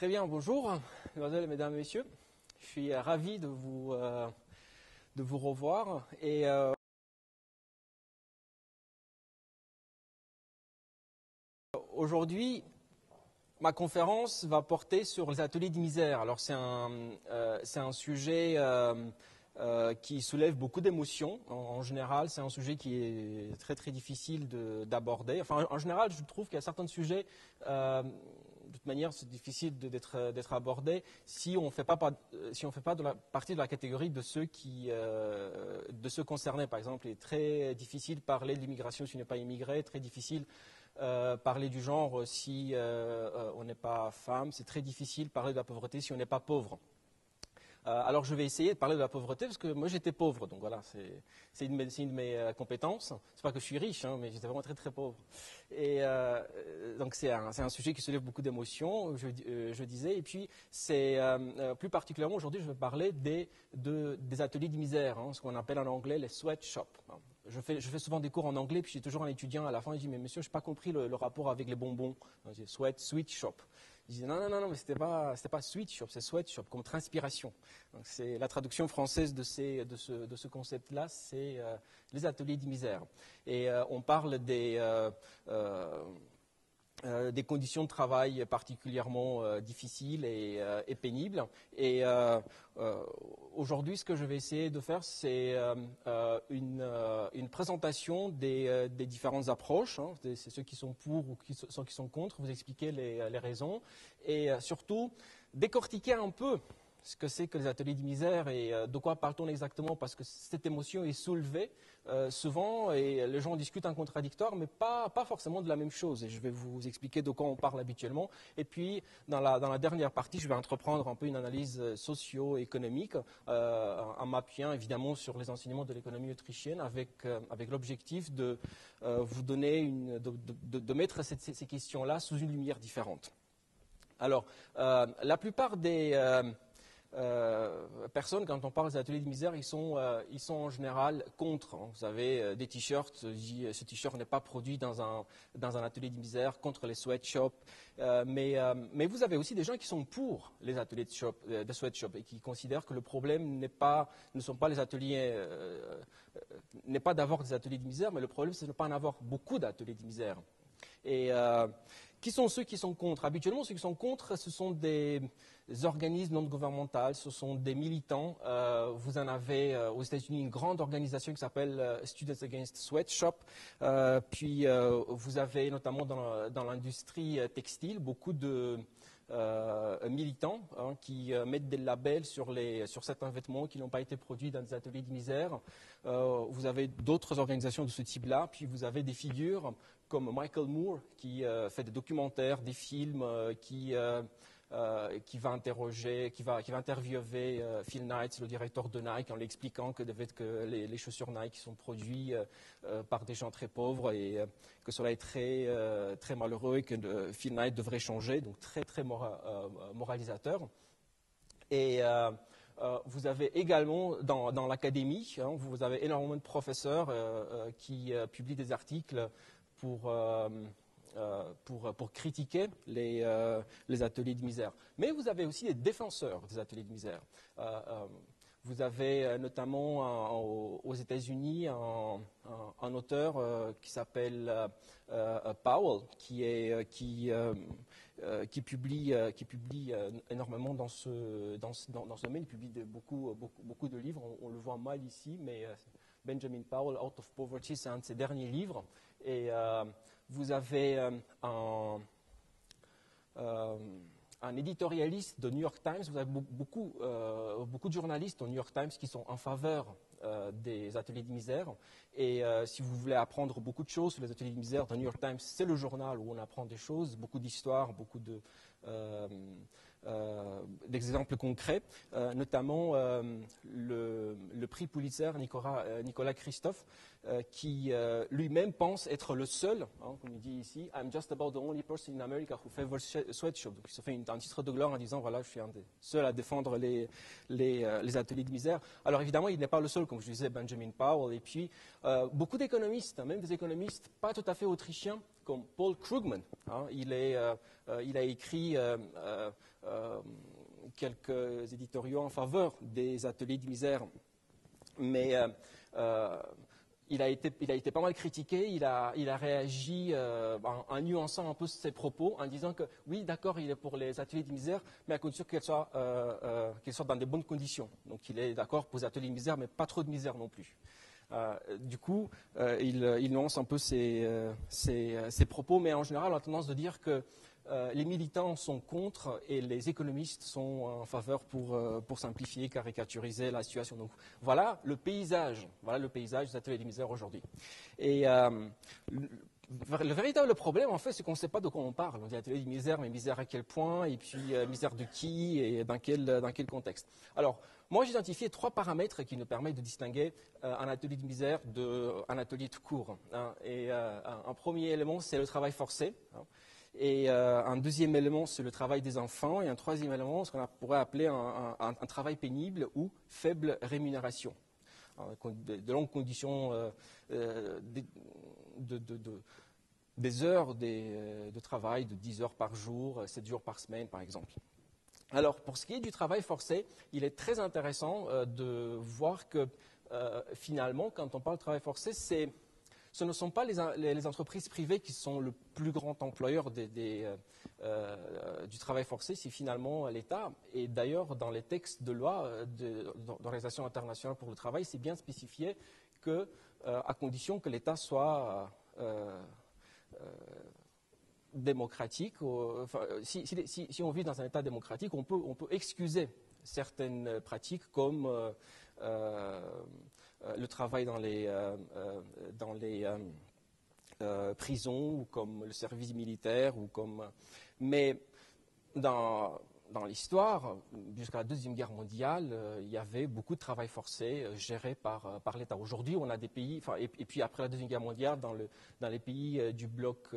Très bien, bonjour, mesdemoiselles et mesdames, messieurs. Je suis ravi de vous revoir. Et aujourd'hui, ma conférence va porter sur les ateliers de misère. Alors c'est un sujet qui soulève beaucoup d'émotions. En général, c'est un sujet qui est très très difficile d'aborder. Enfin, en général, je trouve qu'il y a certains sujets, de toute manière, c'est difficile d'être abordé si on ne fait pas partie de la catégorie de ceux concernés. Par exemple, il est très difficile de parler de l'immigration si on n'est pas immigré, très difficile parler du genre si on n'est pas femme, c'est très difficile de parler de la pauvreté si on n'est pas pauvre. Alors je vais essayer de parler de la pauvreté parce que moi j'étais pauvre, donc voilà, c'est une de mes compétences. C'est pas que je suis riche, hein, mais j'étais vraiment très très pauvre. Et donc c'est un sujet qui soulève beaucoup d'émotions, je disais. Et puis c'est plus particulièrement aujourd'hui, je vais parler des ateliers de misère, hein, ce qu'on appelle en anglais les sweatshops. Je fais souvent des cours en anglais, puis j'ai toujours un étudiant à la fin, il dit mais monsieur, je n'ai pas compris le rapport avec les bonbons. Je dis sweat shop. Je dis non, mais c'était pas sweet shop, c'est sweatshop, comme transpiration. Donc c'est la traduction française de ce concept-là, c'est les ateliers de misère. Et on parle des conditions de travail particulièrement difficiles et pénibles. Et aujourd'hui, ce que je vais essayer de faire, c'est une présentation des différentes approches. Hein, c'est ceux qui sont pour ou ceux qui sont contre, vous expliquer les raisons. Et surtout, décortiquer un peu ce que c'est que les ateliers de misère et de quoi parle-t-on exactement, parce que cette émotion est soulevée souvent et les gens discutent en contradictoire, mais pas forcément de la même chose. Et je vais vous expliquer de quoi on parle habituellement. Et puis, dans la dernière partie, je vais entreprendre un peu une analyse socio-économique en m'appuyant évidemment sur les enseignements de l'économie autrichienne avec l'objectif de vous donner de mettre ces questions-là sous une lumière différente. Alors, la plupart des personnes, quand on parle des ateliers de misère, ils sont en général contre. Hein. Vous avez des t-shirts, ce t-shirt n'est pas produit dans un atelier de misère, contre les sweatshops. Mais vous avez aussi des gens qui sont pour les ateliers de sweatshop et qui considèrent que le problème ne sont pas les ateliers, n'est pas d'avoir des ateliers de misère, mais le problème c'est de ne pas en avoir beaucoup d'ateliers de misère. Et qui sont ceux qui sont contre? Habituellement, ceux qui sont contre, ce sont des organismes non gouvernementaux, ce sont des militants. Vous en avez aux États-Unis une grande organisation qui s'appelle Students Against Sweatshop. Puis vous avez notamment dans l'industrie textile beaucoup de militants qui mettent des labels sur certains vêtements qui n'ont pas été produits dans des ateliers de misère. Vous avez d'autres organisations de ce type-là. Puis vous avez des figures comme Michael Moore qui fait des documentaires, des films, qui va interviewer Phil Knight, le directeur de Nike, en lui expliquant que les chaussures Nike sont produites par des gens très pauvres et que cela est très, très malheureux et que Phil Knight devrait changer, donc très, très moralisateur. Et vous avez également dans l'académie, hein, vous avez énormément de professeurs qui publient des articles pour critiquer les ateliers de misère. Mais vous avez aussi des défenseurs des ateliers de misère. Vous avez notamment aux États-Unis un auteur qui s'appelle Powell, qui publie énormément dans ce domaine. Il publie beaucoup de livres. On le voit mal ici, mais Benjamin Powell, Out of Poverty, c'est un de ses derniers livres. Et vous avez un éditorialiste de New York Times, vous avez beaucoup de journalistes au New York Times qui sont en faveur des ateliers de misère. Et si vous voulez apprendre beaucoup de choses sur les ateliers de misère, The New York Times, c'est le journal où on apprend des choses, beaucoup d'histoires, beaucoup d'exemples concrets, notamment le prix Pulitzer Nicolas Christophe, qui lui-même pense être le seul, hein, comme il dit ici, I'm just about the only person in America who favors sweatshop. Donc il se fait un titre de gloire en disant voilà, je suis un des seuls à défendre les ateliers de misère. Alors évidemment, il n'est pas le seul, comme je disais, Benjamin Powell, et puis beaucoup d'économistes, même des économistes pas tout à fait autrichiens, comme Paul Krugman. Il a écrit quelques éditoriaux en faveur des ateliers de misère, mais il a été pas mal critiqué. Il a réagi en nuançant un peu ses propos, en disant que oui, d'accord, il est pour les ateliers de misère, mais à condition qu'ils soient dans de bonnes conditions. Donc il est d'accord pour les ateliers de misère, mais pas trop de misère non plus. Du coup, il nuance un peu ses propos, mais en général, on a tendance de dire que les militants sont contre et les économistes sont en faveur pour simplifier, caricaturiser la situation. Donc voilà le paysage des ateliers de misère aujourd'hui. Et le véritable problème, en fait, c'est qu'on ne sait pas de quoi on parle. On dit atelier de misère, mais misère à quel point, et puis misère de qui, et dans quel contexte. Alors, moi, j'ai identifié 3 paramètres qui nous permettent de distinguer un atelier de misère d'un atelier de cours. Et un premier élément, c'est le travail forcé. Et un deuxième élément, c'est le travail des enfants. Et un troisième élément, ce qu'on pourrait appeler un travail pénible ou faible rémunération. De longues conditions des heures de travail, de 10 heures par jour, 7 jours par semaine, par exemple. Alors, pour ce qui est du travail forcé, il est très intéressant de voir que finalement, quand on parle de travail forcé, ce ne sont pas les entreprises privées qui sont le plus grand employeur du travail forcé, c'est finalement l'État. Et d'ailleurs, dans les textes de loi de l'Organisation internationale pour le travail, c'est bien spécifié que, à condition que l'État soit démocratique, si on vit dans un État démocratique, on peut excuser certaines pratiques comme le travail dans les prisons ou comme le service militaire mais dans l'histoire, jusqu'à la Deuxième Guerre mondiale, il y avait beaucoup de travail forcé géré par l'État. Aujourd'hui, on a des pays, et puis après la Deuxième Guerre mondiale, dans les pays du bloc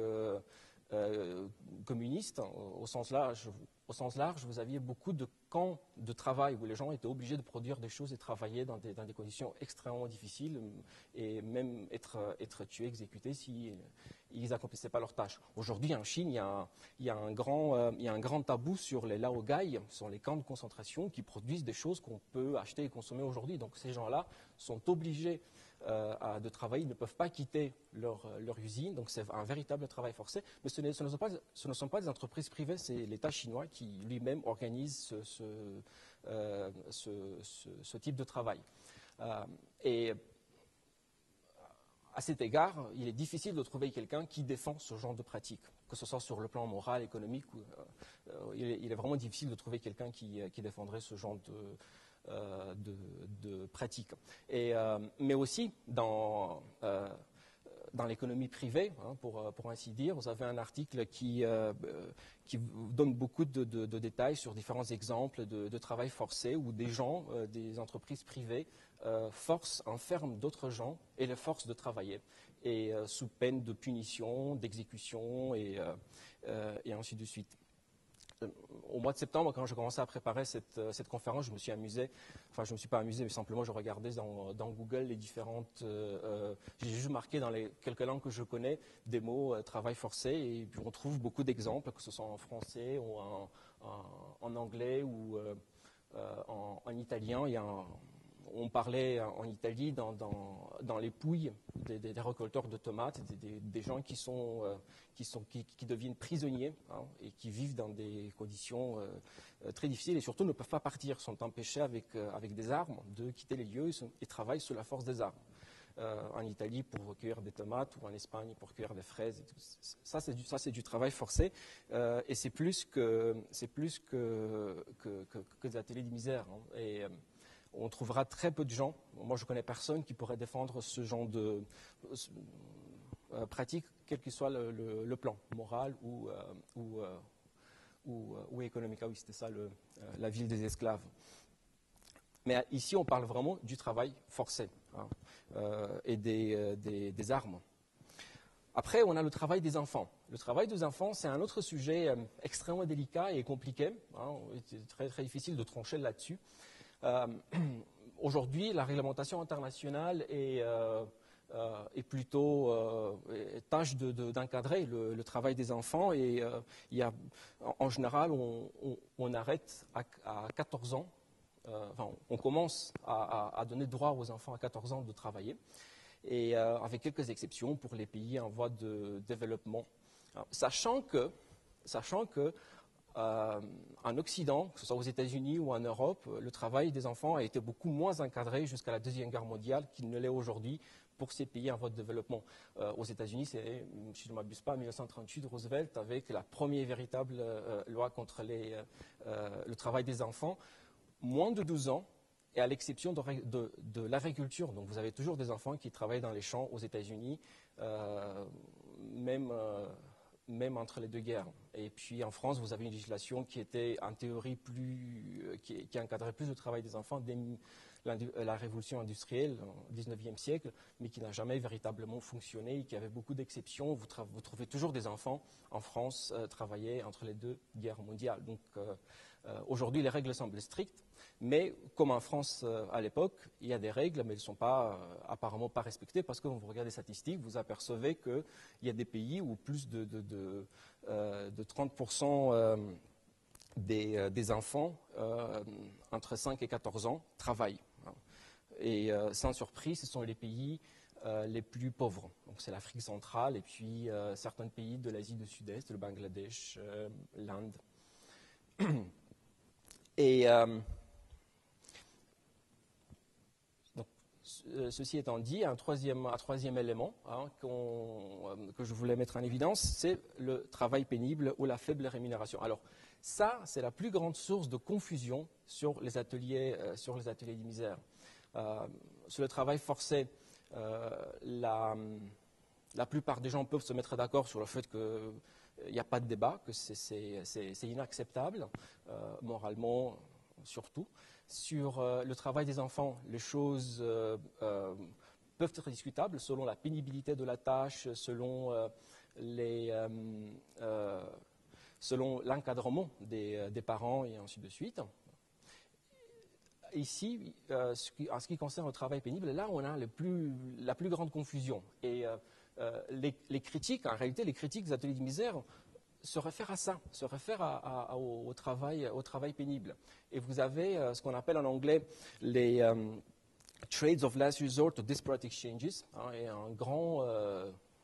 communiste, au sens large, vous aviez beaucoup de camps de travail où les gens étaient obligés de produire des choses et travailler dans des conditions extrêmement difficiles et même être tués, exécutés s'ils n'accomplissaient pas leurs tâches. Aujourd'hui, en Chine, il y a un grand tabou sur les laogai, sur les camps de concentration qui produisent des choses qu'on peut acheter et consommer aujourd'hui. Donc ces gens-là sont obligés de travailler, ils ne peuvent pas quitter leur usine, donc c'est un véritable travail forcé. Mais ce ne sont pas des entreprises privées, c'est l'État chinois qui lui-même organise ce type de travail. Et à cet égard, il est difficile de trouver quelqu'un qui défend ce genre de pratique, que ce soit sur le plan moral, économique. Il est vraiment difficile de trouver quelqu'un qui défendrait ce genre de pratique. Mais aussi dans l'économie privée, pour ainsi dire, vous avez un article qui donne beaucoup de détails sur différents exemples de travail forcé où des gens, des entreprises privées, enferment d'autres gens et les forcent de travailler, et sous peine de punition, d'exécution et ainsi de suite. Au mois de septembre, quand j'ai commencé à préparer cette conférence, je me suis amusé, enfin je ne me suis pas amusé, mais simplement je regardais dans Google les différentes, j'ai juste marqué dans les quelques langues que je connais des mots travail forcé, et puis on trouve beaucoup d'exemples, que ce soit en français ou en anglais ou en italien. On parlait en Italie dans les pouilles des récolteurs de tomates, des gens qui deviennent prisonniers et qui vivent dans des conditions très difficiles et surtout ne peuvent pas partir, sont empêchés avec des armes de quitter les lieux et travaillent sous la force des armes. En Italie pour recueillir des tomates ou en Espagne pour recueillir des fraises. Et tout. Ça, c'est du travail forcé et c'est plus que des ateliers de misère. Et on trouvera très peu de gens, moi je connais personne qui pourrait défendre ce genre de pratique, quel que soit le plan, moral ou économique. Ah oui, c'était ça la ville des esclaves. Mais ici, on parle vraiment du travail forcé et des armes. Après, on a le travail des enfants. Le travail des enfants, c'est un autre sujet extrêmement délicat et compliqué. C'est très, très difficile de trancher là-dessus. Aujourd'hui, la réglementation internationale est est plutôt tâche d'encadrer le travail des enfants. Et en général, on arrête à 14 ans. Enfin, on commence à donner droit aux enfants à 14 ans de travailler, et avec quelques exceptions pour les pays en voie de développement. Alors, sachant que en Occident, que ce soit aux États-Unis ou en Europe, le travail des enfants a été beaucoup moins encadré jusqu'à la Deuxième Guerre mondiale qu'il ne l'est aujourd'hui pour ces pays en voie de développement. Aux États-Unis, c'est, si je ne m'abuse pas, en 1938, Roosevelt avec la première véritable loi contre le travail des enfants. Moins de 12 ans, et à l'exception de l'agriculture. Donc vous avez toujours des enfants qui travaillent dans les champs aux États-Unis, même entre les deux guerres. Et puis en France, vous avez une législation qui était en théorie qui encadrait plus le travail des enfants dès la révolution industrielle au XIXe siècle, mais qui n'a jamais véritablement fonctionné et qui avait beaucoup d'exceptions. Vous trouvez toujours des enfants en France travailler entre les deux guerres mondiales. Donc aujourd'hui, les règles semblent strictes, mais comme en France à l'époque, il y a des règles, mais elles ne sont apparemment pas respectées, parce que quand vous regardez les statistiques, vous apercevez qu'il y a des pays où plus de 30% des enfants entre 5 et 14 ans travaillent. Et sans surprise, ce sont les pays les plus pauvres. Donc c'est l'Afrique centrale et puis certains pays de l'Asie du Sud-Est, le Bangladesh, l'Inde. Et donc, ceci étant dit, un troisième élément que je voulais mettre en évidence, c'est le travail pénible ou la faible rémunération. Alors ça, c'est la plus grande source de confusion sur les ateliers de misère. Sur le travail forcé, la plupart des gens peuvent se mettre d'accord sur le fait qu'il n'y a pas de débat, que c'est inacceptable, moralement surtout. Sur le travail des enfants, les choses peuvent être discutables selon la pénibilité de la tâche, selon l'encadrement des parents et ainsi de suite. Ici, en ce qui concerne le travail pénible, là on a la plus grande confusion. Et les critiques, en réalité, les critiques des ateliers de misère se réfèrent à ça, se réfèrent au travail pénible. Et vous avez ce qu'on appelle en anglais les trades of last resort to disparate exchanges, et un grand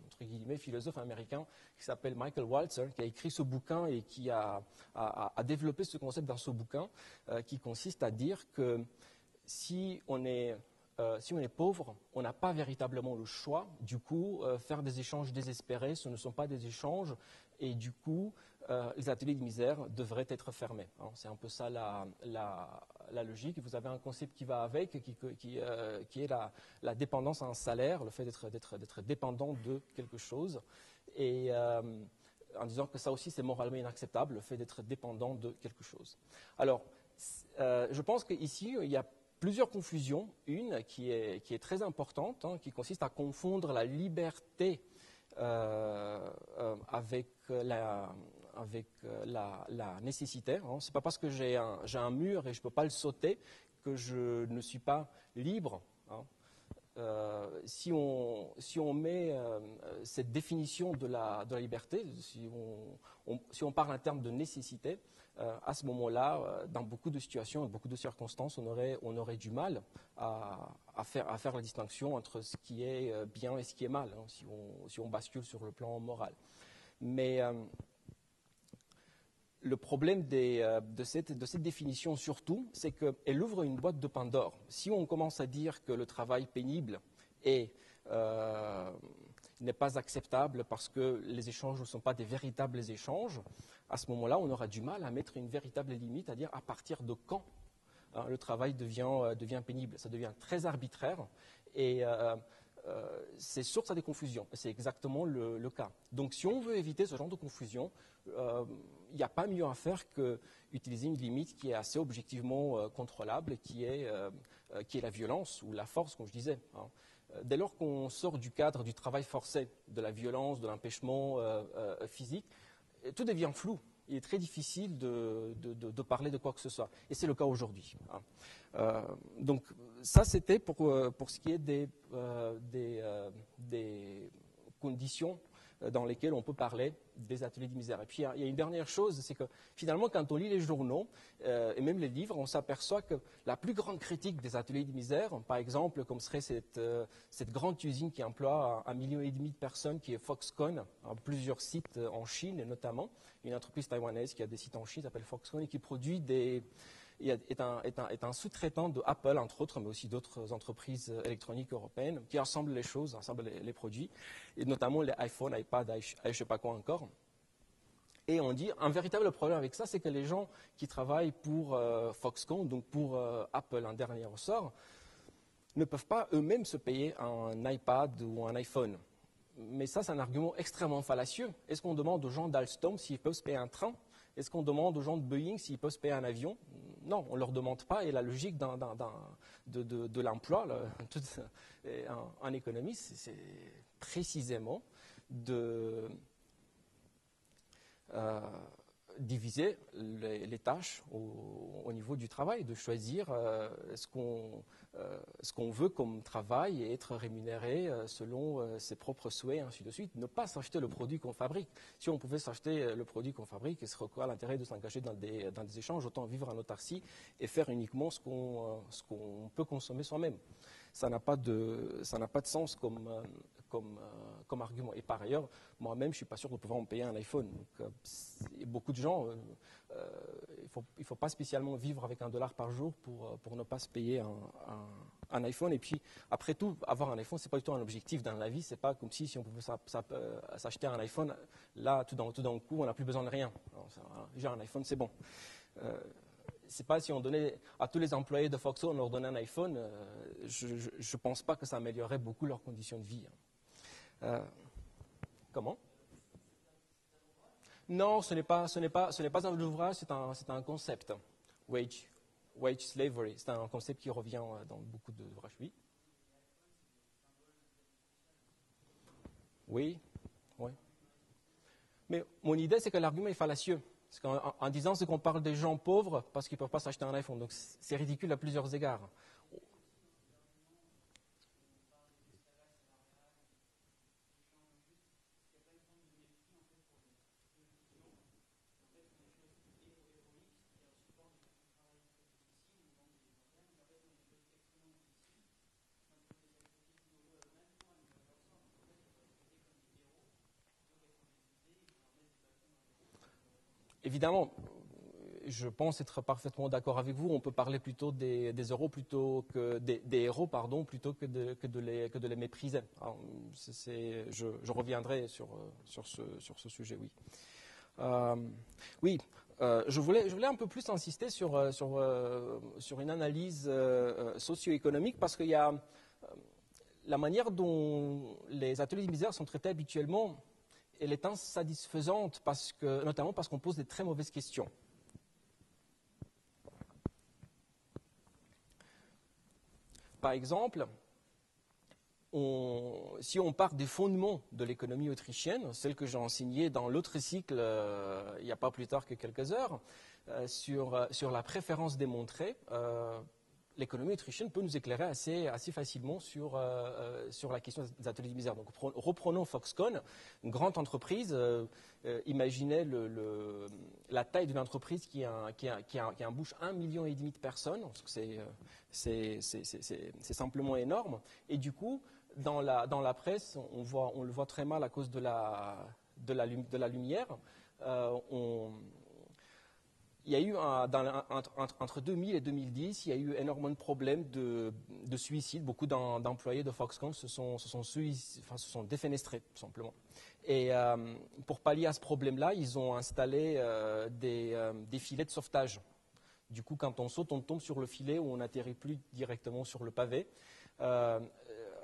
entre guillemets, philosophe américain qui s'appelle Michael Walzer, qui a écrit ce bouquin et qui a développé ce concept dans ce bouquin, qui consiste à dire que si on est pauvre, on n'a pas véritablement le choix. Du coup, faire des échanges désespérés, ce ne sont pas des échanges, et du coup, les ateliers de misère devraient être fermés. C'est un peu ça la logique. Vous avez un concept qui va avec, qui est la dépendance à un salaire, le fait d'être dépendant de quelque chose, et en disant que ça aussi c'est moralement inacceptable, le fait d'être dépendant de quelque chose. Alors, je pense qu'ici, il y a plusieurs confusions. Une qui est très importante, qui consiste à confondre la liberté avec la nécessité. Ce n'est pas parce que j'ai un mur et je ne peux pas le sauter que je ne suis pas libre. Si on met cette définition de la liberté, si on parle en termes de nécessité, à ce moment-là, dans beaucoup de situations et beaucoup de circonstances, on aurait du mal à faire la distinction entre ce qui est bien et ce qui est mal, si on bascule sur le plan moral. Mais le problème de cette définition surtout, c'est qu'elle ouvre une boîte de Pandore. Si on commence à dire que le travail pénible n'est pas acceptable parce que les échanges ne sont pas des véritables échanges, à ce moment-là, on aura du mal à mettre une véritable limite, à dire à partir de quand le travail devient pénible. Ça devient très arbitraire et c'est source à des confusions. C'est exactement le cas. Donc si on veut éviter ce genre de confusion, il n'y a pas mieux à faire qu'utiliser une limite qui est assez objectivement contrôlable, qui est la violence ou la force, comme je disais. Dès lors qu'on sort du cadre du travail forcé, de la violence, de l'empêchement physique, tout devient flou. il est très difficile de parler de quoi que ce soit. Et c'est le cas aujourd'hui. Donc ça, c'était pour ce qui est des conditions dans lesquelles on peut parler des ateliers de misère. Et puis il y a une dernière chose, c'est que finalement quand on lit les journaux et même les livres, on s'aperçoit que la plus grande critique des ateliers de misère, par exemple comme serait cette grande usine qui emploie 1,5 million de personnes, qui est Foxconn, à plusieurs sites en Chine notamment, une entreprise taïwanaise qui a des sites en Chine, s'appelle Foxconn, et qui produit est un sous-traitant de Apple, entre autres, mais aussi d'autres entreprises électroniques européennes, qui assemblent les choses, assemblent les produits, et notamment les iPhones, iPad, je ne sais pas quoi encore. Et on dit, un véritable problème avec ça, c'est que les gens qui travaillent pour Foxconn, donc pour Apple, un dernier ressort, ne peuvent pas eux-mêmes se payer un iPad ou un iPhone. Mais ça, c'est un argument extrêmement fallacieux. Est-ce qu'on demande aux gens d'Alstom s'ils peuvent se payer un train? Est-ce qu'on demande aux gens de Boeing s'ils peuvent se payer un avion? Non, on ne leur demande pas. Et la logique de l'emploi en économie, c'est précisément de diviser les tâches au niveau du travail, de choisir ce qu'on veut comme travail et être rémunéré selon ses propres souhaits, ainsi de suite. Ne pas s'acheter le produit qu'on fabrique. Si on pouvait s'acheter le produit qu'on fabrique, ce serait quoi l'intérêt de s'engager dans des échanges? Autant vivre en autarcie et faire uniquement ce qu'on peut consommer soi-même. Ça n'a pas de sens comme argument. Et par ailleurs, moi-même, je ne suis pas sûr de pouvoir me payer un iPhone. Donc, beaucoup de gens, il ne faut pas spécialement vivre avec $1 par jour pour ne pas se payer un iPhone. Et puis, après tout, avoir un iPhone, ce n'est pas du tout un objectif dans la vie. Ce n'est pas comme si on pouvait s'acheter un iPhone. Là, tout d'un coup, on n'a plus besoin de rien. J'ai un iPhone, c'est bon. C'est pas si on donnait à tous les employés de Foxconn, on leur donnait un iPhone, je ne pense pas que ça améliorerait beaucoup leurs conditions de vie. Comment? Non, ce n'est pas un ouvrage, c'est un concept. Wage slavery, c'est un concept qui revient dans beaucoup d'ouvrages. Oui. Oui. Mais mon idée, c'est que l'argument est fallacieux. Parce qu'en disant qu'on parle des gens pauvres parce qu'ils ne peuvent pas s'acheter un iPhone. Donc c'est ridicule à plusieurs égards. Évidemment, je pense être parfaitement d'accord avec vous. On peut parler plutôt des euros plutôt que des héros, pardon, plutôt que de les mépriser. Alors, je reviendrai sur ce sujet, oui. Oui, je voulais un peu plus insister sur une analyse socio-économique parce qu'il y a la manière dont les ateliers de misère sont traités habituellement, elle est insatisfaisante notamment parce qu'on pose des très mauvaises questions. Par exemple, si on part des fondements de l'économie autrichienne, celle que j'ai enseignée dans l'autre cycle il n'y a pas plus tard que quelques heures, sur la préférence démontrée, l'économie autrichienne peut nous éclairer assez facilement sur la question des ateliers de misère. Donc, reprenons Foxconn, une grande entreprise. Imaginez la taille d'une entreprise qui embauche 1,5 million de personnes. C'est simplement énorme. Et du coup, dans la presse, on le voit très mal à cause de la lumière. Il y a eu, entre 2000 et 2010, il y a eu énormément de problèmes de suicide. Beaucoup d'employés de Foxconn se sont défenestrés, tout simplement. Et pour pallier à ce problème-là, ils ont installé des filets de sauvetage. Du coup, quand on saute, on tombe sur le filet où on n'atterrit plus directement sur le pavé.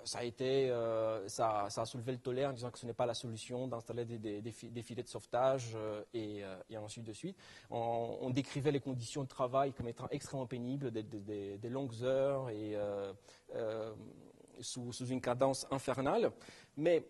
Ça a soulevé le tollé en disant que ce n'est pas la solution d'installer des filets de sauvetage et ensuite de suite. On décrivait les conditions de travail comme étant extrêmement pénibles, des longues heures et sous une cadence infernale. Mais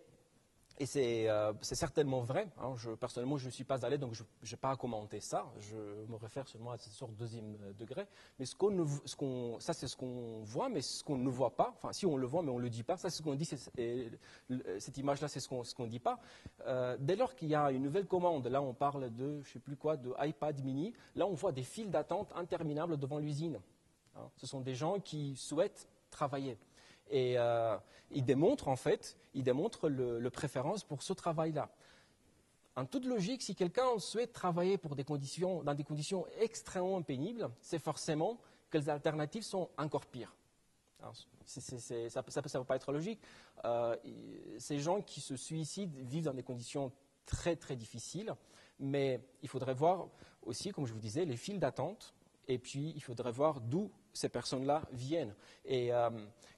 Et c'est certainement vrai. Hein. Personnellement, je ne suis pas allé, donc je n'ai pas à commenter ça. Je me réfère seulement à cette sorte de deuxième degré. Mais ça, c'est ce qu'on voit, mais ce qu'on ne voit pas, enfin, si on le voit, mais on ne le dit pas, ça, c'est ce qu'on dit, cette image-là, c'est ce qu'on ne dit pas. Dès lors qu'il y a une nouvelle commande, là, on parle de, je ne sais plus quoi, de iPad mini, là, on voit des files d'attente interminables devant l'usine. Hein. Ce sont des gens qui souhaitent travailler. Et il démontre en fait, le préférence pour ce travail-là. En toute logique, si quelqu'un souhaite travailler dans des conditions extrêmement pénibles, c'est forcément que les alternatives sont encore pires. Alors, ça ne peut pas être logique. Ces gens qui se suicident vivent dans des conditions très très difficiles, mais il faudrait voir aussi, comme je vous disais, les files d'attente, et puis il faudrait voir d'où ces personnes-là viennent. Et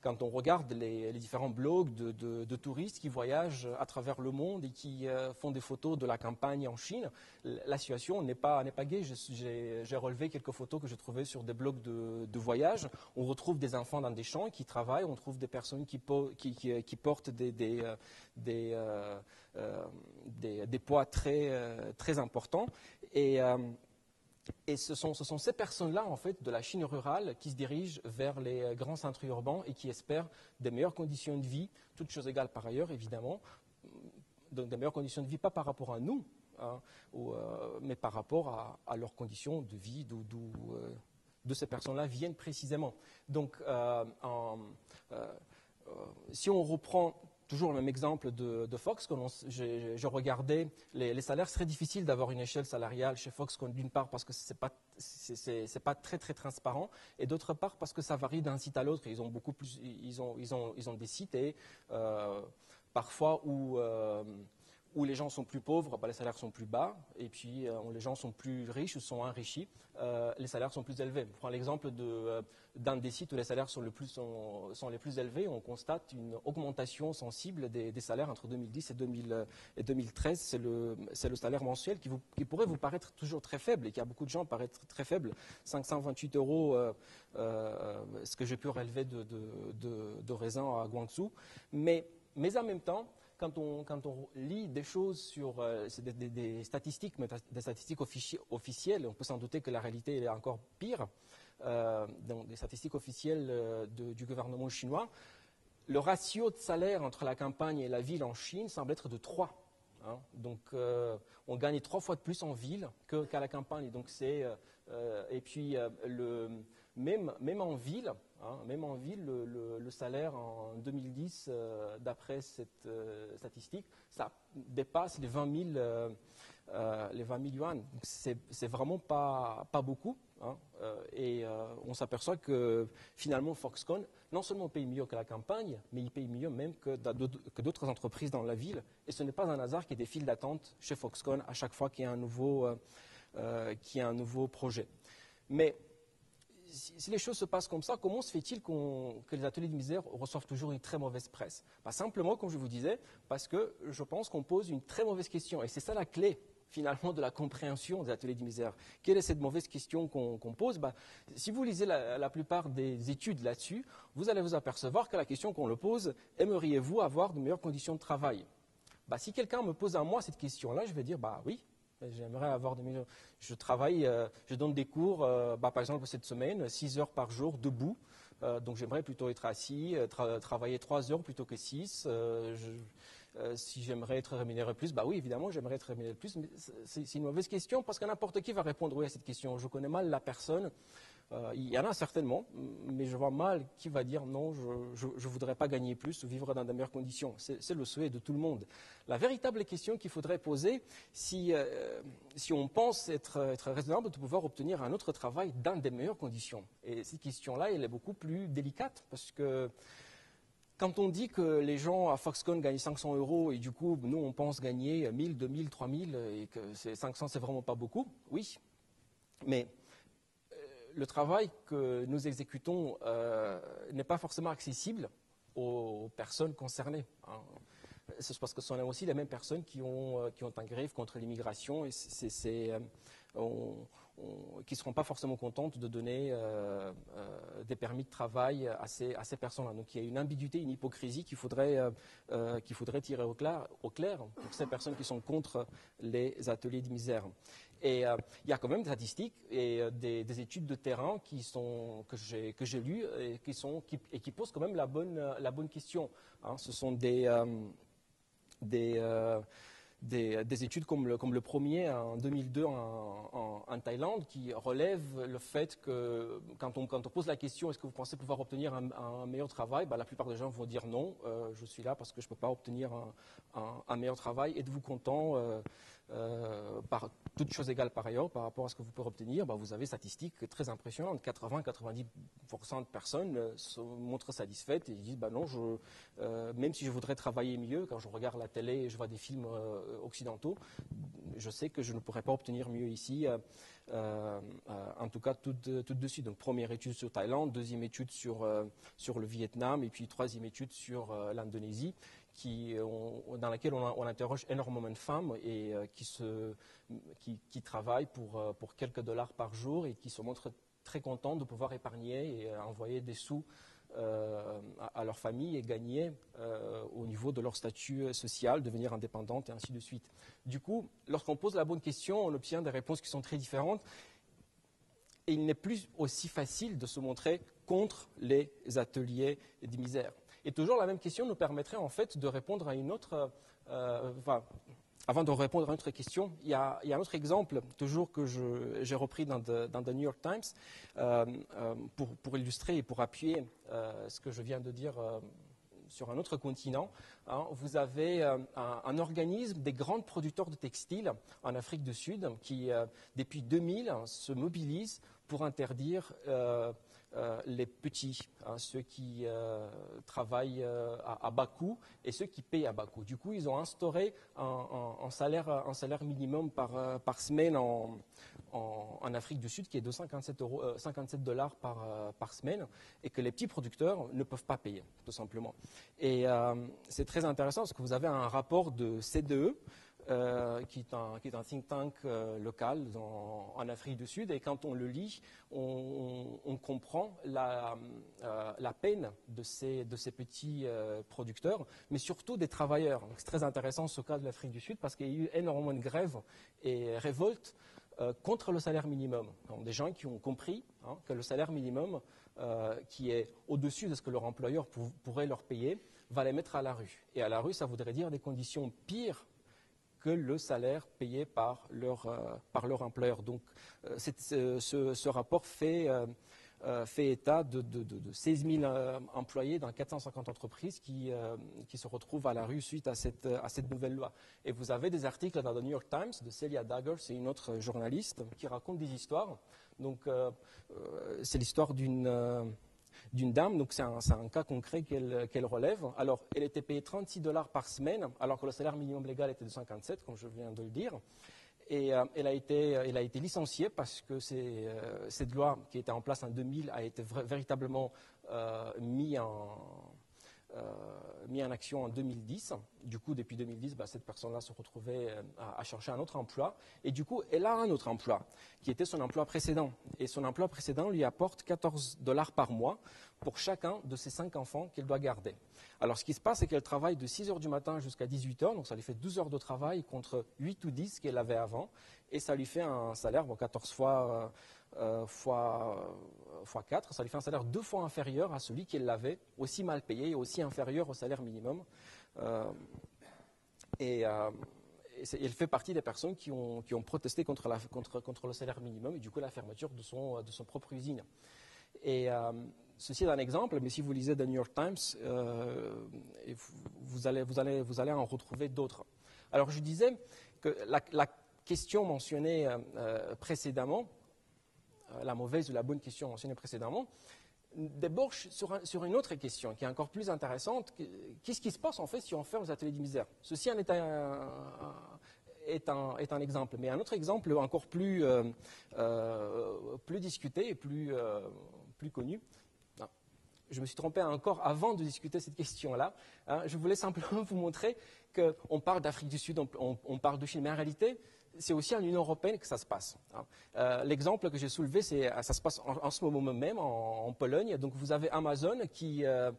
quand on regarde les différents blogs de touristes qui voyagent à travers le monde et qui font des photos de la campagne en Chine, la situation n'est pas gaie. J'ai relevé quelques photos que j'ai trouvées sur des blogs de voyage. On retrouve des enfants dans des champs qui travaillent, on trouve des personnes qui portent des poids très, très importants. Et ce sont ces personnes-là, en fait, de la Chine rurale, qui se dirigent vers les grands centres urbains et qui espèrent des meilleures conditions de vie, toutes choses égales par ailleurs, évidemment, donc des meilleures conditions de vie, pas par rapport à nous, hein, mais par rapport à leurs conditions de vie, d'où ces personnes-là viennent précisément. Donc, si on reprend toujours le même exemple de Foxconn, je regardais les salaires. C'est très difficile d'avoir une échelle salariale chez Foxconn, d'une part parce que c'est pas très très transparent, et d'autre part parce que ça varie d'un site à l'autre. Ils ont des sites et parfois où les gens sont plus pauvres, les salaires sont plus bas, et puis où les gens sont plus riches ou sont enrichis, les salaires sont plus élevés. Pour prendre l'exemple d'un des sites où les salaires sont les plus élevés, on constate une augmentation sensible des salaires entre 2010 et 2013. C'est le salaire mensuel qui pourrait vous paraître toujours très faible, et qui a beaucoup de gens paraître très faible, 528 €, ce que j'ai pu relever de raisins à Guangzhou. Mais en même temps, quand on lit des choses sur des statistiques, mais des statistiques officielles, on peut s'en douter que la réalité est encore pire, donc des statistiques officielles du gouvernement chinois, le ratio de salaire entre la campagne et la ville en Chine semble être de 3. Hein. Donc, on gagne 3 fois de plus en ville qu'à la campagne. Donc, et puis, même en ville, le salaire en 2010, d'après cette statistique, ça dépasse les 20 000 yuan. C'est vraiment pas beaucoup. Hein, et on s'aperçoit que finalement Foxconn, non seulement paye mieux que la campagne, mais il paye mieux même que d'autres entreprises dans la ville. Et ce n'est pas un hasard qu'il y ait des files d'attente chez Foxconn à chaque fois qu'il y a un nouveau projet. Mais si les choses se passent comme ça, comment se fait-il que les ateliers de misère reçoivent toujours une très mauvaise presse? Simplement, comme je vous disais, parce que je pense qu'on pose une très mauvaise question. Et c'est ça la clé, finalement, de la compréhension des ateliers de misère. Quelle est cette mauvaise question qu'on pose? Si vous lisez la plupart des études là-dessus, vous allez vous apercevoir que la question qu'on le pose, aimeriez-vous avoir de meilleures conditions de travail? Si quelqu'un me pose à moi cette question-là, je vais dire oui. J'aimerais avoir des meilleures. Je travaille, je donne des cours, par exemple cette semaine, 6 heures par jour debout. Donc j'aimerais plutôt être assis, travailler 3 heures plutôt que 6. Si j'aimerais être rémunéré plus, oui, évidemment, j'aimerais être rémunéré plus. Mais c'est une mauvaise question parce que n'importe qui va répondre oui à cette question. Je connais mal la personne. Il y en a certainement, mais je vois mal qui va dire non, je ne voudrais pas gagner plus ou vivre dans de meilleures conditions. C'est le souhait de tout le monde. La véritable question qu'il faudrait poser, si on pense être raisonnable, de pouvoir obtenir un autre travail dans de meilleures conditions. Et cette question-là, elle est beaucoup plus délicate parce que quand on dit que les gens à Foxconn gagnent 500 € et du coup, nous, on pense gagner 1000, 2000, 3000 et que 500, c'est vraiment pas beaucoup, oui, mais le travail que nous exécutons n'est pas forcément accessible aux personnes concernées. Hein. C'est parce que ce sont aussi les mêmes personnes qui ont un grève contre l'immigration. Et on qui ne seront pas forcément contentes de donner des permis de travail à ces personnes-là. Donc il y a une ambiguïté, une hypocrisie qu'il faudrait tirer au clair pour ces personnes qui sont contre les ateliers de misère. Et il y a quand même des statistiques et des études de terrain que j'ai lues et qui posent quand même la bonne question. Hein. Ce sont des études comme le premier en 2002 en Thaïlande qui relèvent le fait que quand on pose la question est-ce que vous pensez pouvoir obtenir un meilleur travail, la plupart des gens vont dire non, je suis là parce que je ne peux pas obtenir un meilleur travail. Êtes-vous content par toutes choses égales par ailleurs par rapport à ce que vous pouvez obtenir, vous avez des statistiques très impressionnantes. 80-90% de personnes se montrent satisfaites et disent non, même si je voudrais travailler mieux, quand je regarde la télé et je vois des films occidentaux, je sais que je ne pourrais pas obtenir mieux ici, en tout cas tout de suite. Donc première étude sur Thaïlande, deuxième étude sur le Vietnam et puis troisième étude sur l'Indonésie, dans laquelle on interroge énormément de femmes et qui travaillent pour quelques dollars par jour et qui se montrent très contentes de pouvoir épargner et envoyer des sous à leur famille et gagner au niveau de leur statut social, devenir indépendante et ainsi de suite. Du coup, lorsqu'on pose la bonne question, on obtient des réponses qui sont très différentes et il n'est plus aussi facile de se montrer contre les ateliers de misère. Et toujours la même question nous permettrait en fait de répondre à une autre... avant de répondre à une autre question, il y a un autre exemple, toujours que j'ai repris dans The New York Times, pour illustrer et pour appuyer ce que je viens de dire sur un autre continent. Hein, vous avez un organisme des grands producteurs de textiles en Afrique du Sud qui, depuis 2000, se mobilise pour interdire les petits, ceux qui travaillent à bas coût et ceux qui payent à bas coût. Du coup, ils ont instauré un salaire minimum par semaine en Afrique du Sud qui est de 57 $ par semaine et que les petits producteurs ne peuvent pas payer, tout simplement. Et c'est très intéressant parce que vous avez un rapport de CDE qui est un think tank local en Afrique du Sud. Et quand on le lit, on comprend la peine de ces petits producteurs, mais surtout des travailleurs. C'est très intéressant ce cas de l'Afrique du Sud parce qu'il y a eu énormément de grèves et révoltes contre le salaire minimum. Donc, des gens qui ont compris que le salaire minimum, qui est au-dessus de ce que leur employeur pourrait leur payer, va les mettre à la rue. Et à la rue, ça voudrait dire des conditions pires que le salaire payé par leur employeur. Donc, ce rapport fait état de 16 000 employés dans 450 entreprises qui se retrouvent à la rue suite à cette nouvelle loi. Et vous avez des articles dans The New York Times de Celia Dagger, c'est une autre journaliste, qui raconte des histoires. Donc, c'est l'histoire d'une dame, donc c'est un cas concret qu'elle relève. Alors, elle était payée 36 $ par semaine, alors que le salaire minimum légal était de 57, comme je viens de le dire. Et elle a été licenciée parce que cette loi qui était en place en 2000 a été véritablement mise en action en 2010. Du coup, depuis 2010, cette personne-là se retrouvait à chercher un autre emploi. Et du coup, elle a un autre emploi, qui était son emploi précédent. Et son emploi précédent lui apporte 14 $ par mois pour chacun de ses 5 enfants qu'elle doit garder. Alors, ce qui se passe, c'est qu'elle travaille de 6 h du matin jusqu'à 18 h, donc ça lui fait 12 heures de travail contre 8 ou 10 qu'elle avait avant. Et ça lui fait un salaire, 14 fois 4, ça lui fait un salaire 2 fois inférieur à celui qu'elle avait, aussi mal payé et aussi inférieur au salaire minimum. Elle fait partie des personnes qui ont protesté contre le salaire minimum et du coup la fermeture de son propre usine. Et ceci est un exemple, mais si vous lisez The New York Times, vous allez en retrouver d'autres. Alors je disais que la question mentionnée précédemment, la mauvaise ou la bonne question mentionnée précédemment, débouche sur une autre question qui est encore plus intéressante. Qu'est-ce qui se passe en fait si on ferme les ateliers de misère? Ceci en est un exemple, mais un autre exemple encore plus discuté et plus connu. Non, je me suis trompé encore avant de discuter cette question-là. Je voulais simplement vous montrer qu'on parle d'Afrique du Sud, on parle de Chine, mais en réalité, c'est aussi en Union européenne que ça se passe. L'exemple que j'ai soulevé, ça se passe en ce moment même en Pologne. Donc vous avez Amazon qui a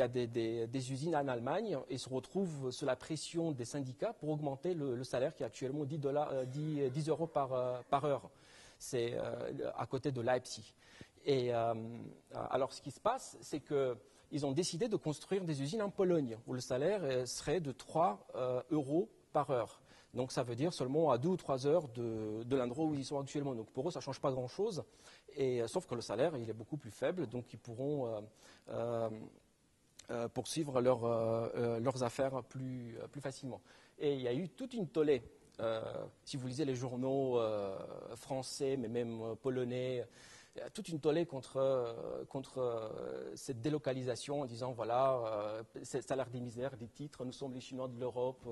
des usines en Allemagne et se retrouve sous la pression des syndicats pour augmenter le salaire qui est actuellement 10 euros par heure. C'est à côté de Leipzig. Et alors ce qui se passe, c'est qu'ils ont décidé de construire des usines en Pologne où le salaire serait de 3 euros par heure. Donc ça veut dire seulement à 2 ou 3 heures de l'endroit où ils sont actuellement. Donc pour eux, ça ne change pas grand-chose, sauf que le salaire il est beaucoup plus faible, donc ils pourront poursuivre leurs affaires plus facilement. Et il y a eu toute une tollée. Si vous lisez les journaux français, mais même polonais, il y a toute une tollée contre cette délocalisation en disant voilà, salaire des misères, des titres, nous sommes les Chinois de l'Europe.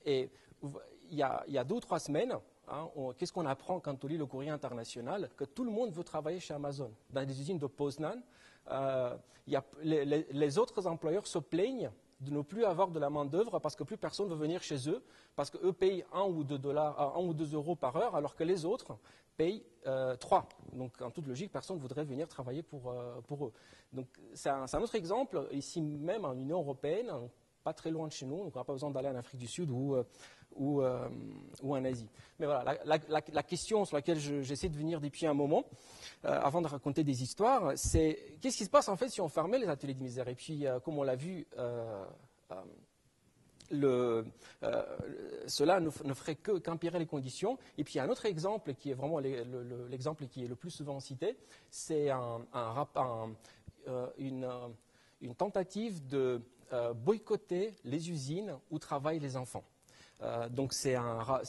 Et il y a 2 ou 3 semaines, qu'est-ce qu'on apprend quand on lit le courrier international? Que tout le monde veut travailler chez Amazon. Dans les usines de Poznan, les autres employeurs se plaignent de ne plus avoir de la main-d'œuvre parce que plus personne ne veut venir chez eux, parce qu'eux payent 1 ou 2 euros par heure, alors que les autres payent 3. Donc, en toute logique, personne ne voudrait venir travailler pour eux. Donc, c'est un autre exemple, ici même en Union européenne, pas très loin de chez nous, donc on n'a pas besoin d'aller en Afrique du Sud ou en Asie. Mais voilà, la question sur laquelle j'essaie de venir depuis un moment, avant de raconter des histoires, c'est qu'est-ce qui se passe en fait si on fermait les ateliers de misère? Et puis, comme on l'a vu, cela ne ferait qu'empirer les conditions. Et puis, il y a un autre exemple qui est vraiment l'exemple qui est le plus souvent cité, c'est une tentative de boycotter les usines où travaillent les enfants. Donc c'est un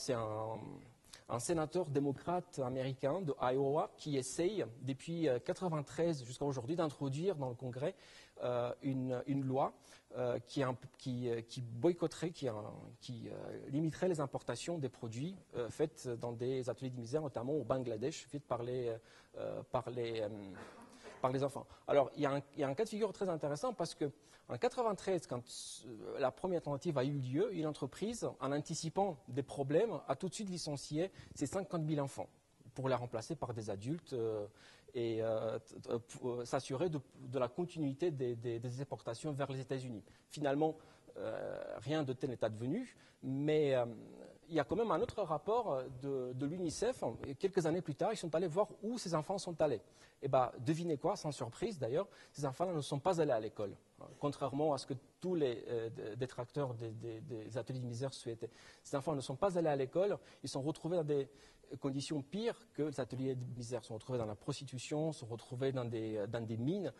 sénateur démocrate américain de Iowa qui essaye depuis 1993 jusqu'à aujourd'hui d'introduire dans le Congrès une loi qui boycotterait, qui limiterait les importations des produits faits dans des ateliers de misère, notamment au Bangladesh, faits par les enfants. Alors, il y a un cas de figure très intéressant parce qu'en 1993, quand la première tentative a eu lieu, une entreprise, en anticipant des problèmes, a tout de suite licencié ces 50 000 enfants pour les remplacer par des adultes et s'assurer de la continuité des exportations vers les États-Unis. Finalement, rien de tel n'est advenu, mais il y a quand même un autre rapport de l'UNICEF. Quelques années plus tard, ils sont allés voir où ces enfants sont allés. Et bien, devinez quoi, sans surprise d'ailleurs, ces enfants ne sont pas allés à l'école. Contrairement à ce que tous les détracteurs des ateliers de misère souhaitaient. Ces enfants ne sont pas allés à l'école, ils sont retrouvés dans des conditions pires que les ateliers de misère. Ils sont retrouvés dans la prostitution, sont retrouvés dans des mines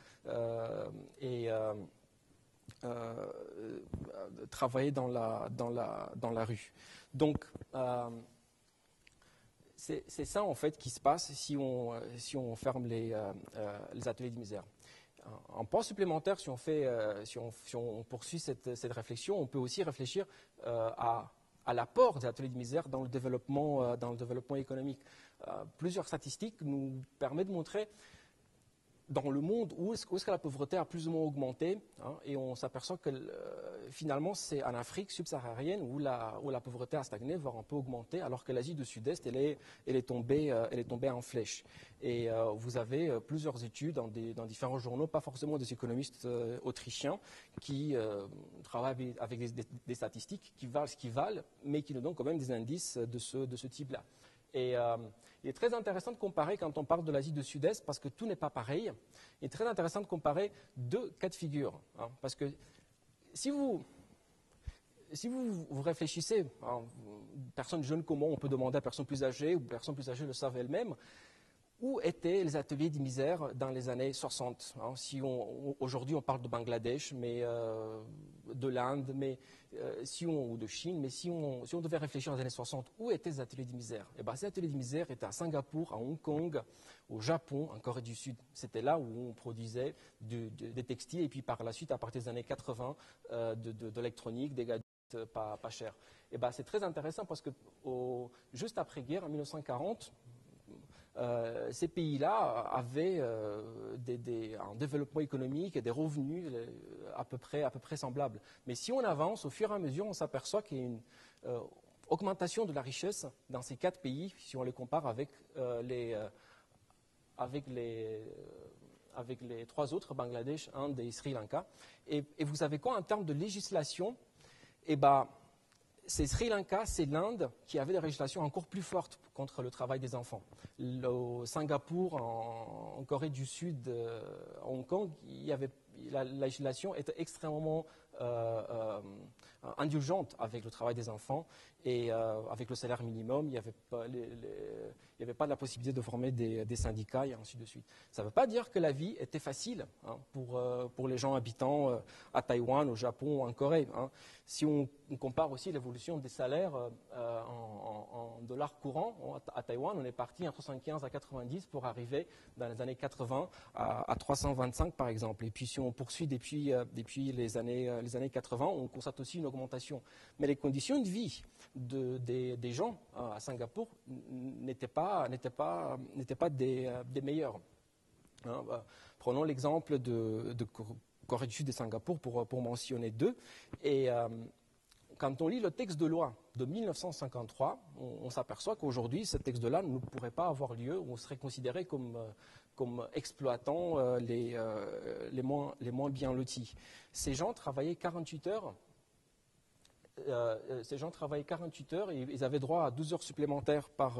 travailler dans la rue. Donc, c'est ça en fait qui se passe si on ferme les ateliers de misère. Un point supplémentaire, si on poursuit cette réflexion, on peut aussi réfléchir à l'apport des ateliers de misère dans le développement économique. Plusieurs statistiques nous permettent de montrer dans le monde où est-ce que la pauvreté a plus ou moins augmenté, et on s'aperçoit que finalement c'est en Afrique subsaharienne où la pauvreté a stagné, voire un peu augmenté, alors que l'Asie du Sud-Est elle est tombée en flèche. Et vous avez plusieurs études dans différents journaux, pas forcément des économistes autrichiens, qui travaillent avec des statistiques qui valent ce qu'ils valent, mais qui nous donnent quand même des indices de ce type-là. Et il est très intéressant de comparer quand on parle de l'Asie du Sud-Est, parce que tout n'est pas pareil. Il est très intéressant de comparer 2 cas de figure. Parce que si vous réfléchissez, personne jeune comme moi, on peut demander à personnes plus âgées, ou personnes plus âgées le savent elles-mêmes, où étaient les ateliers de misère dans les années 60 aujourd'hui on parle de Bangladesh, mais de l'Inde, ou de Chine, mais si on devait réfléchir aux années 60, où étaient ces ateliers de misère? Eh bien, ces ateliers de misère étaient à Singapour, à Hong Kong, au Japon, en Corée du Sud. C'était là où on produisait des textiles, et puis par la suite, à partir des années 80, de l'électronique, des gadgets pas chers. Eh bien, c'est très intéressant parce que juste après-guerre, en 1940, ces pays-là avaient un développement économique et des revenus à peu près semblables. Mais si on avance, au fur et à mesure, on s'aperçoit qu'il y a augmentation de la richesse dans ces 4 pays, si on les compare avec avec les 3 autres, Bangladesh, Inde et Sri Lanka. Et vous savez quoi, en termes de législation, eh ben, c'est Sri Lanka, c'est l'Inde qui avait des législations encore plus fortes contre le travail des enfants. Au Singapour, en Corée du Sud, à Hong Kong, la législation était extrêmement indulgente avec le travail des enfants et avec le salaire minimum, il n'y avait pas la possibilité de former des syndicats et ainsi de suite. Ça ne veut pas dire que la vie était facile pour les gens habitant à Taïwan, au Japon ou en Corée. Si on compare aussi l'évolution des salaires en dollars courants, à Taïwan, on est parti entre 75 à 90 pour arriver dans les années 80 à 325 par exemple. Et puis si on poursuit depuis les années 80, on constate aussi une augmentation. Mais les conditions de vie des gens à Singapour n'étaient pas des meilleures. Prenons l'exemple de Corée du Sud et Singapour pour mentionner 2. Et quand on lit le texte de loi de 1953, on s'aperçoit qu'aujourd'hui, ce texte de loi ne pourrait pas avoir lieu, on serait considéré comme exploitant les moins bien lotis. Ces gens travaillaient 48 heures. Et ils avaient droit à 12 heures supplémentaires par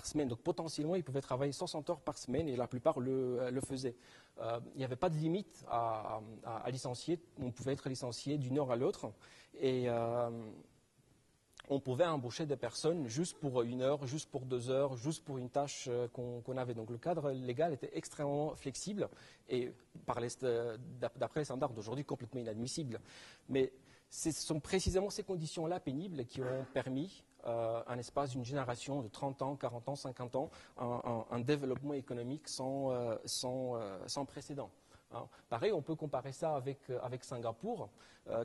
semaine. Donc potentiellement, ils pouvaient travailler 60 heures par semaine et la plupart le faisaient. Il n'y avait pas de limite à licencier. On pouvait être licencié d'une heure à l'autre. Et on pouvait embaucher des personnes juste pour 1 heure, juste pour 2 heures, juste pour une tâche qu'on avait. Donc le cadre légal était extrêmement flexible et d'après les standards d'aujourd'hui complètement inadmissible. Mais ce sont précisément ces conditions-là pénibles qui ont permis, en espace d'une génération de 30 ans, 40 ans, 50 ans, un développement économique sans précédent. Pareil, on peut comparer ça avec Singapour.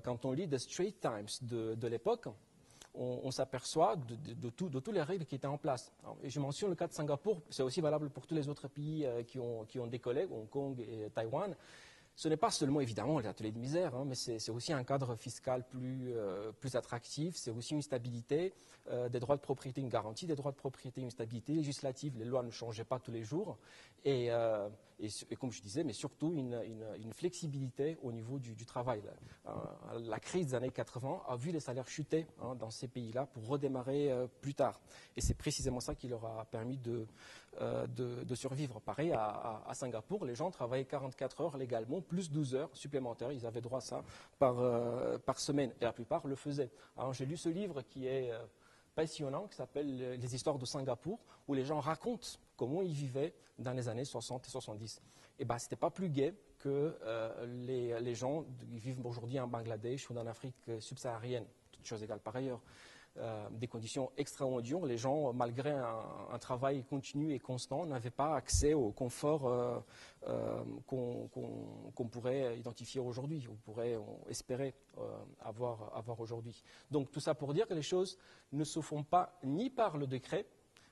Quand on lit The Straits Times de l'époque, on s'aperçoit de toutes les règles qui étaient en place. Et je mentionne le cas de Singapour, c'est aussi valable pour tous les autres pays qui ont décollé, Hong Kong et Taïwan. Ce n'est pas seulement évidemment les ateliers de misère, mais c'est aussi un cadre fiscal plus attractif, c'est aussi une stabilité, des droits de propriété, une garantie des droits de propriété, une stabilité législative, les lois ne changeaient pas tous les jours, et comme je disais, mais surtout une flexibilité au niveau du travail. La crise des années 80 a vu les salaires chuter dans ces pays-là pour redémarrer plus tard, et c'est précisément ça qui leur a permis de survivre. Pareil, à Singapour, les gens travaillaient 44 heures légalement, plus 12 heures supplémentaires. Ils avaient droit à ça par semaine. Et la plupart le faisaient. Alors, j'ai lu ce livre qui est passionnant, qui s'appelle « Les histoires de Singapour », où les gens racontent comment ils vivaient dans les années 60 et 70. Et ce n'était pas plus gai que les gens qui vivent aujourd'hui en Bangladesh ou en Afrique subsaharienne, toutes choses égales par ailleurs. Des conditions extrêmement dures. Les gens, malgré un travail continu et constant, n'avaient pas accès au confort qu'on pourrait identifier aujourd'hui, ou pourrait espérer avoir aujourd'hui. Donc tout ça pour dire que les choses ne se font pas ni par le décret.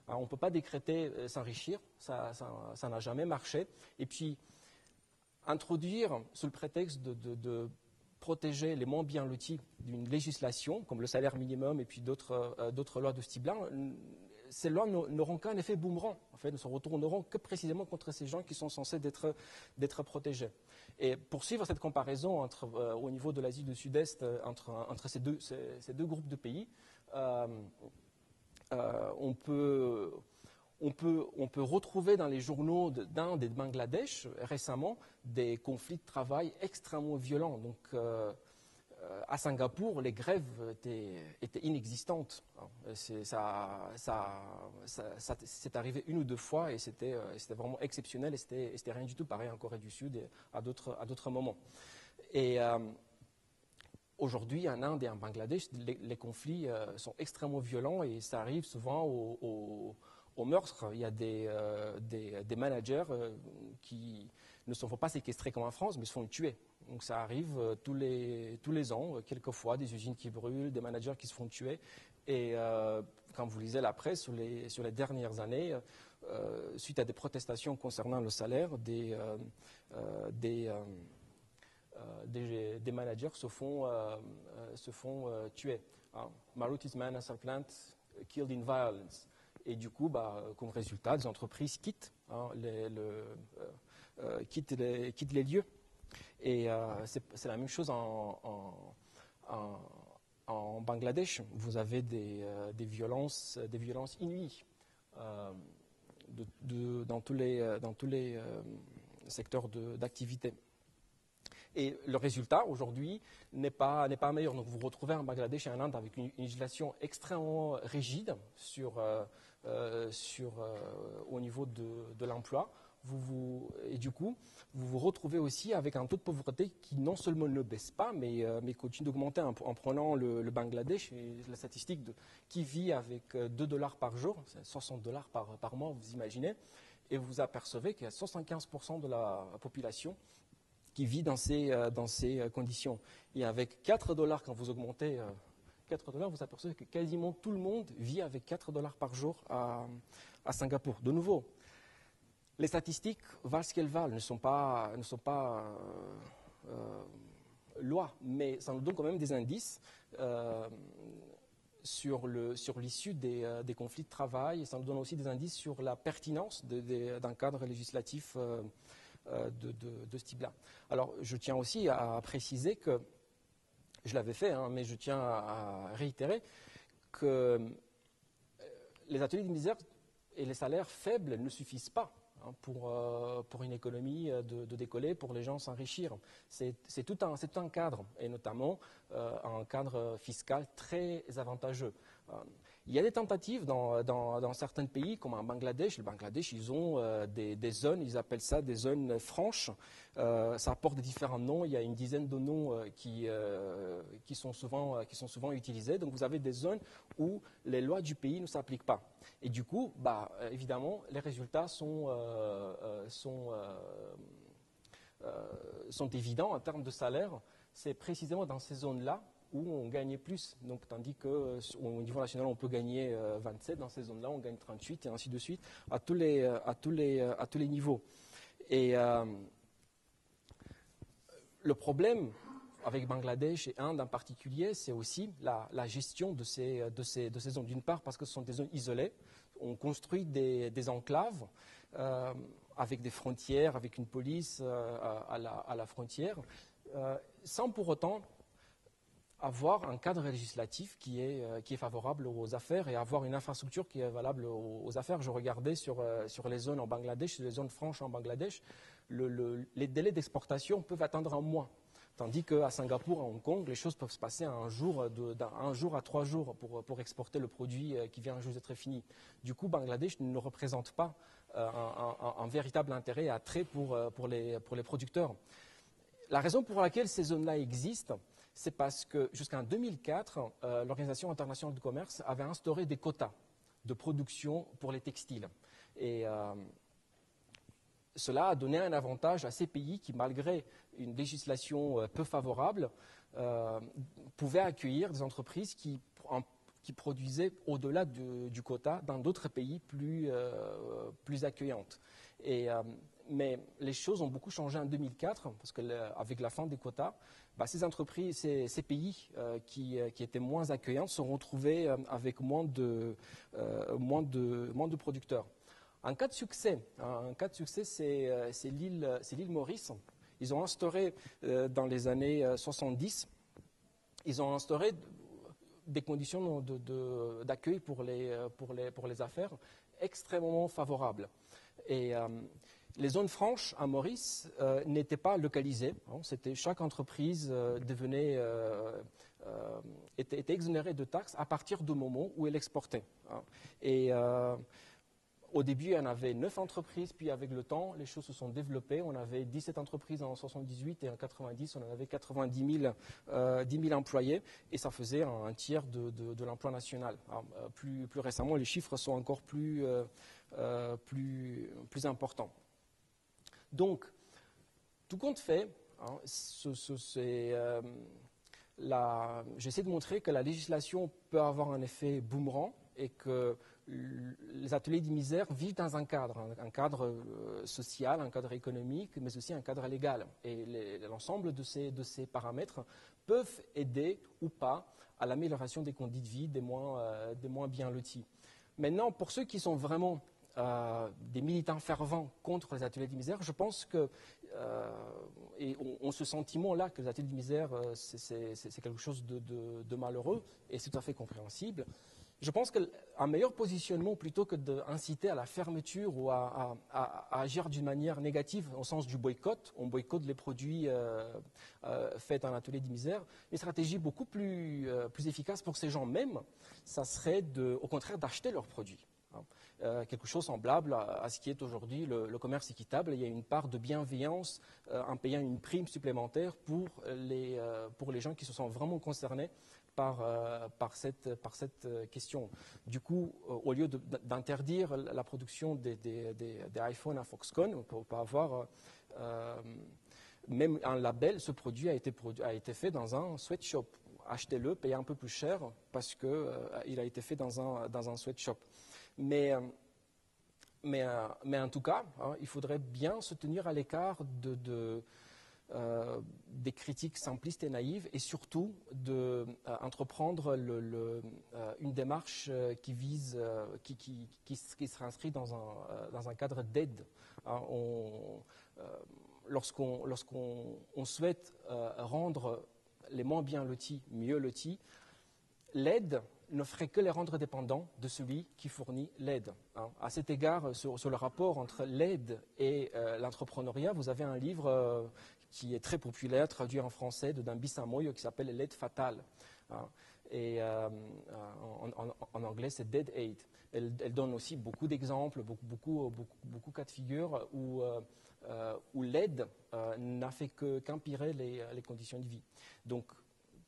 Alors, on ne peut pas décréter s'enrichir, ça n'a jamais marché. Et puis, introduire sous le prétexte de protéger les moins bien lotis d'une législation, comme le salaire minimum et puis d'autres lois de ce type-là, ces lois n'auront qu'un effet boomerang, en fait, ne se retourneront que précisément contre ces gens qui sont censés d'être protégés. Et pour suivre cette comparaison au niveau de l'Asie du Sud-Est entre ces deux groupes de pays, on peut retrouver dans les journaux d'Inde et de Bangladesh récemment des conflits de travail extrêmement violents. Donc, à Singapour, les grèves étaient inexistantes. C'est arrivé 1 ou 2 fois et c'était vraiment exceptionnel et c'était rien du tout pareil en Corée du Sud et à d'autres moments. Et aujourd'hui, en Inde et en Bangladesh, les conflits sont extrêmement violents et ça arrive souvent au meurtre. Il y a des managers qui ne se font pas séquestrer comme en France, mais se font tuer. Donc ça arrive tous les ans, quelquefois, des usines qui brûlent, des managers qui se font tuer. Et quand vous lisez la presse sur les dernières années, suite à des protestations concernant le salaire, des managers se font tuer. Maruti's man as a plant killed in violence. Et du coup, comme résultat, les entreprises quittent, quittent les lieux. Et c'est la même chose en Bangladesh. Vous avez des violences inouïes dans tous les secteurs d'activité. Et le résultat, aujourd'hui, n'est pas meilleur. Donc, vous vous retrouvez en Bangladesh et en Inde avec une législation extrêmement rigide au niveau de l'emploi. Et du coup, vous vous retrouvez aussi avec un taux de pauvreté qui non seulement ne baisse pas, mais continue d'augmenter. En prenant le Bangladesh, et la statistique qui vit avec $2 par jour, c'est $60 par mois, vous imaginez, et vous apercevez qu'il y a 75% de la population qui vit dans ces conditions. Et avec $4, quand vous augmentez $4, vous apercevez que quasiment tout le monde vit avec $4 par jour à Singapour. De nouveau, les statistiques valent ce qu'elles valent, ne sont pas loi, mais ça nous donne quand même des indices sur l'issue des conflits de travail, et ça nous donne aussi des indices sur la pertinence d'un cadre législatif de ce type-là. Alors, je tiens aussi à préciser que, je l'avais fait, mais je tiens à réitérer que les ateliers de misère et les salaires faibles ne suffisent pas pour une économie de décoller, pour les gens s'enrichir. C'est tout un cadre, et notamment un cadre fiscal très avantageux. Il y a des tentatives dans certains pays, comme en Bangladesh. Le Bangladesh, ils ont des zones, ils appellent ça des zones franches. Ça porte différents noms. Il y a une dizaine de noms qui sont souvent utilisés. Donc vous avez des zones où les lois du pays ne s'appliquent pas. Et du coup, évidemment, les résultats sont évidents en termes de salaire. C'est précisément dans ces zones-là où on gagnait plus. Donc, tandis qu'au niveau national, on peut gagner 27, dans ces zones-là, on gagne 38 et ainsi de suite, à tous les niveaux. Et le problème avec Bangladesh et Inde en particulier, c'est aussi la gestion de ces zones. D'une part, parce que ce sont des zones isolées. On construit des enclaves avec des frontières, avec une police à la frontière, sans pour autant avoir un cadre législatif qui est favorable aux affaires et avoir une infrastructure qui est valable aux affaires. Je regardais sur les zones en Bangladesh, sur les zones franches en Bangladesh, les délais d'exportation peuvent atteindre un mois. Tandis qu'à Singapour, à Hong Kong, les choses peuvent se passer un jour à 3 jours pour exporter le produit qui vient juste d'être fini. Du coup, Bangladesh ne représente pas un véritable intérêt et attrait pour les producteurs. La raison pour laquelle ces zones-là existent, c'est parce que jusqu'en 2004, l'Organisation internationale du commerce avait instauré des quotas de production pour les textiles. Et cela a donné un avantage à ces pays qui, malgré une législation peu favorable, pouvaient accueillir des entreprises qui produisaient au-delà du quota dans d'autres pays plus accueillantes. Mais les choses ont beaucoup changé en 2004, parce qu'avec la fin des quotas, ces entreprises, ces pays qui étaient moins accueillants se sont retrouvés avec moins de producteurs. Un cas de succès, c'est l'île Maurice. Ils ont instauré, dans les années 70, ils ont instauré des conditions d'accueil pour les affaires extrêmement favorables. Et les zones franches à Maurice n'étaient pas localisées. Chaque entreprise était exonérée de taxes à partir du moment où elle exportait. Et au début, il y en avait 9 entreprises, puis avec le temps, les choses se sont développées. On avait 17 entreprises en 78 et en 90, on en avait 90 000 employés, et ça faisait un tiers de l'emploi national. Alors, plus récemment, les chiffres sont encore plus importants. Donc, tout compte fait, j'essaie de montrer que la législation peut avoir un effet boomerang et que les ateliers de misère vivent dans un cadre social, un cadre économique, mais aussi un cadre légal. Et l'ensemble de ces paramètres peuvent aider ou pas à l'amélioration des conditions de vie des moins bien lotis. Maintenant, pour ceux qui sont vraiment des militants fervents contre les ateliers de misère, je pense que, et on ce sentiment-là que les ateliers de misère, c'est quelque chose de malheureux, et c'est tout à fait compréhensible. Je pense qu'un meilleur positionnement, plutôt que d'inciter à la fermeture ou à agir d'une manière négative, au sens du boycott, on boycotte les produits faits en atelier de misère, une stratégie beaucoup plus efficace pour ces gens même, ça serait au contraire d'acheter leurs produits. Quelque chose semblable à ce qui est aujourd'hui le commerce équitable. Il y a une part de bienveillance en payant une prime supplémentaire pour les gens qui se sentent vraiment concernés par cette question. Du coup, au lieu d'interdire la production des iPhones à Foxconn, pour pas avoir même un label, ce produit a été fait dans un sweatshop. Achetez-le, payez un peu plus cher parce qu'il a été fait dans un sweatshop. Mais en tout cas, il faudrait bien se tenir à l'écart des critiques simplistes et naïves, et surtout d'entreprendre une démarche qui serait inscrite dans un cadre d'aide. Lorsqu'on souhaite rendre les moins bien lotis mieux lotis, l'aide ne ferait que les rendre dépendants de celui qui fournit l'aide. À cet égard, sur le rapport entre l'aide et l'entrepreneuriat, vous avez un livre qui est très populaire, traduit en français, de Dambi Samoy, qui s'appelle L'aide fatale. Et en anglais, c'est Dead Aid. Elle donne aussi beaucoup d'exemples, beaucoup cas de figure où l'aide n'a fait qu'empirer les conditions de vie. Donc,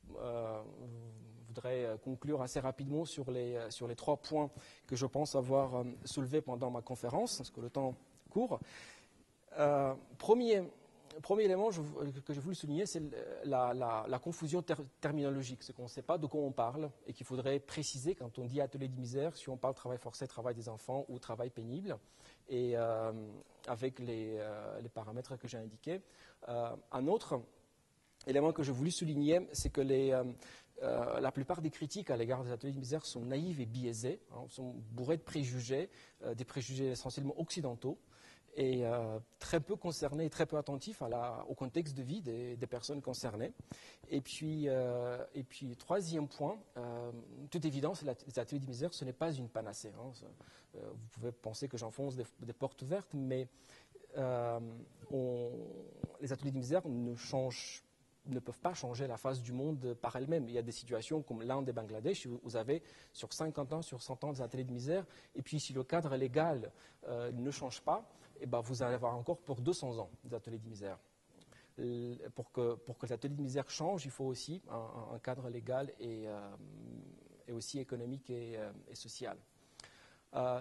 je voudrais conclure assez rapidement sur les 3 points que je pense avoir soulevés pendant ma conférence, parce que le temps court. Premier élément que je voulais souligner, c'est la confusion terminologique, c'est qu'on ne sait pas de quoi on parle et qu'il faudrait préciser quand on dit atelier de misère, si on parle travail forcé, travail des enfants ou travail pénible, et avec les paramètres que j'ai indiqués. Un autre élément que je voulais souligner, c'est que la plupart des critiques à l'égard des ateliers de misère sont naïves et biaisées, sont bourrées de préjugés, des préjugés essentiellement occidentaux, et très peu concernés et très peu attentifs au contexte de vie des personnes concernées. Et puis, troisième point, toute évidence, les ateliers de misère, ce n'est pas une panacée. Vous pouvez penser que j'enfonce des portes ouvertes, mais les ateliers de misère ne peuvent pas changer la face du monde par elles-mêmes. Il y a des situations comme l'Inde et Bangladesh où vous avez sur 50 ans, sur 100 ans des ateliers de misère, et puis si le cadre légal ne change pas, vous allez avoir encore pour 200 ans des ateliers de misère. Pour que les ateliers de misère changent, il faut aussi un cadre légal et aussi économique et social.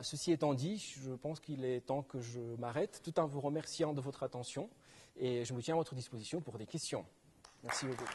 Ceci étant dit, je pense qu'il est temps que je m'arrête, tout en vous remerciant de votre attention, et je me tiens à votre disposition pour des questions. Merci beaucoup.